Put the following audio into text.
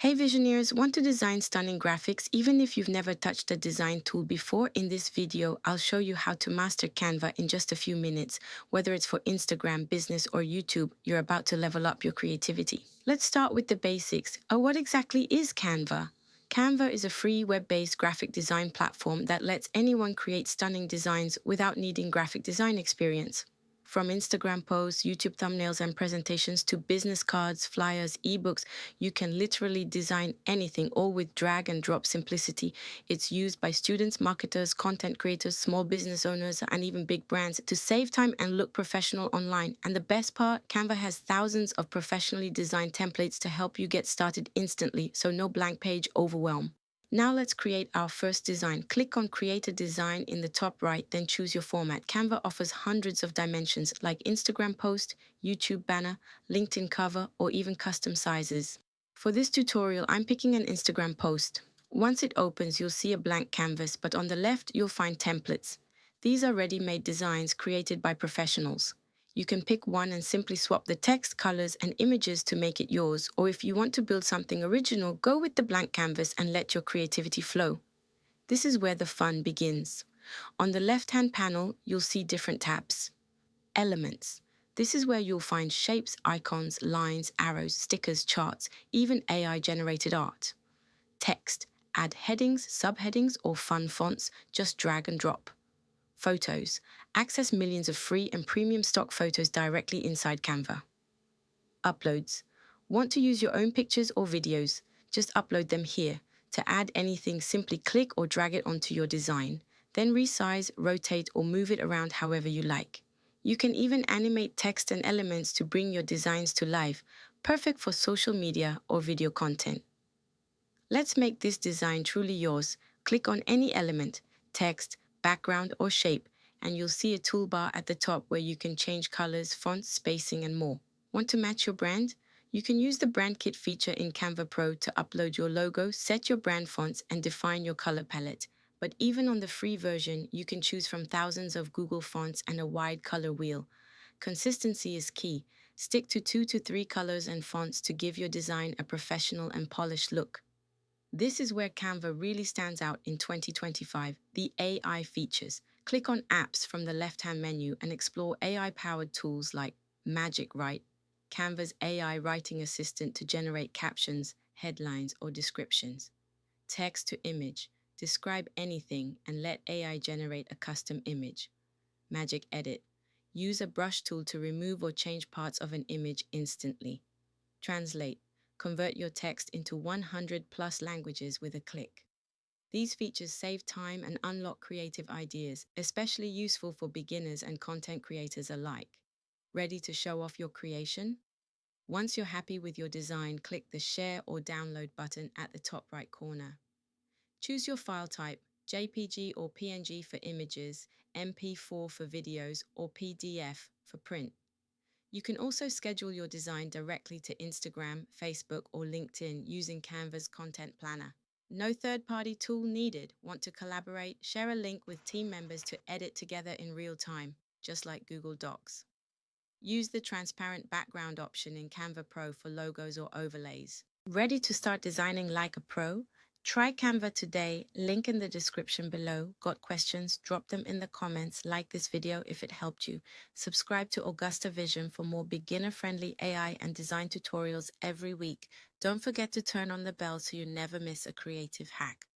Hey Visioneers, want to design stunning graphics even if you've never touched a design tool before? In this video, I'll show you how to master Canva in just a few minutes. Whether it's for Instagram, business, or YouTube, you're about to level up your creativity. Let's start with the basics. What exactly is Canva? Canva is a free web-based graphic design platform that lets anyone create stunning designs without needing graphic design experience. From Instagram posts, YouTube thumbnails, and presentations to business cards, flyers, ebooks, you can literally design anything, all with drag and drop simplicity. It's used by students, marketers, content creators, small business owners, and even big brands to save time and look professional online. And the best part, Canva has thousands of professionally designed templates to help you get started instantly, so no blank page overwhelm. Now let's create our first design. Click on Create a Design in the top right, then choose your format. Canva offers hundreds of dimensions like Instagram post, YouTube banner, LinkedIn cover, or even custom sizes. For this tutorial, I'm picking an Instagram post. Once it opens, you'll see a blank canvas, but on the left, you'll find templates. These are ready-made designs created by professionals. You can pick one and simply swap the text, colors, and images to make it yours, or if you want to build something original, go with the blank canvas and let your creativity flow. This is where the fun begins. On the left-hand panel, you'll see different tabs. Elements. This is where you'll find shapes, icons, lines, arrows, stickers, charts, even AI-generated art. Text. Add headings, subheadings, or fun fonts, just drag and drop. Photos. Access millions of free and premium stock photos directly inside Canva. Uploads. Want to use your own pictures or videos? Just upload them here. To add anything, simply click or drag it onto your design. Then resize, rotate, or move it around however you like. You can even animate text and elements to bring your designs to life, perfect for social media or video content. Let's make this design truly yours. Click on any element, text, background, or shape, and you'll see a toolbar at the top where you can change colors, fonts, spacing, and more. Want to match your brand? You can use the Brand Kit feature in Canva Pro to upload your logo, set your brand fonts, and define your color palette. But even on the free version, you can choose from thousands of Google fonts and a wide color wheel. Consistency is key. Stick to 2 to 3 colors and fonts to give your design a professional and polished look. This is where Canva really stands out in 2025, the AI features. Click on Apps from the left-hand menu and explore AI-powered tools like Magic Write, Canva's AI writing assistant to generate captions, headlines, or descriptions. Text to image. Describe anything and let AI generate a custom image. Magic Edit. Use a brush tool to remove or change parts of an image instantly. Translate. Convert your text into 100 plus languages with a click. These features save time and unlock creative ideas, especially useful for beginners and content creators alike. Ready to show off your creation? Once you're happy with your design, click the Share or Download button at the top right corner. Choose your file type, JPG or PNG for images, MP4 for videos, or PDF for print. You can also schedule your design directly to Instagram, Facebook, or LinkedIn using Canva's content planner. No third-party tool needed. Want to collaborate? Share a link with team members to edit together in real time, just like Google Docs. Use the transparent background option in Canva Pro for logos or overlays. Ready to start designing like a pro? Try Canva today, link in the description below. Got questions? Drop them in the comments. Like this video if it helped you. Subscribe to Augusta Vision for more beginner-friendly AI and design tutorials every week. Don't forget to turn on the bell so you never miss a creative hack.